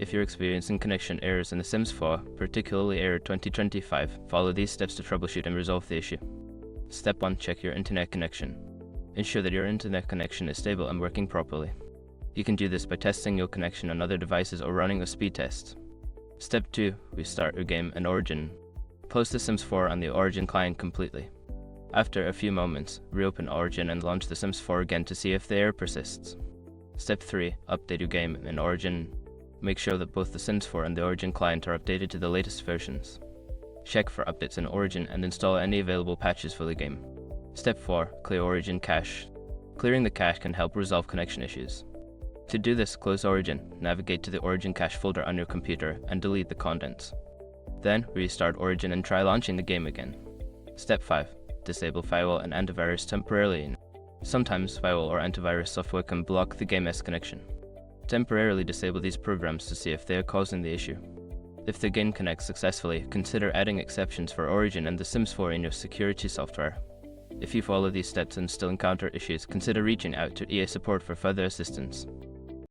If you're experiencing connection errors in The Sims 4, particularly error 2025, follow these steps to troubleshoot and resolve the issue. Step 1. Check your internet connection. Ensure that your internet connection is stable and working properly. You can do this by testing your connection on other devices or running a speed test. Step 2. Restart your game in Origin. Close The Sims 4 on the Origin client completely. After a few moments, reopen Origin and launch The Sims 4 again to see if the error persists. Step 3. Update your game in Origin. Make sure that both The Sims 4 and the Origin client are updated to the latest versions. Check for updates in Origin and install any available patches for the game. Step 4. Clear Origin cache. Clearing the cache can help resolve connection issues. To do this, close Origin, navigate to the Origin cache folder on your computer, and delete the contents. Then, restart Origin and try launching the game again. Step 5. Disable firewall and antivirus temporarily. Sometimes firewall or antivirus software can block the game's connection. Temporarily disable these programs to see if they are causing the issue. If the game connects successfully, consider adding exceptions for Origin and The Sims 4 in your security software. If you follow these steps and still encounter issues, consider reaching out to EA support for further assistance.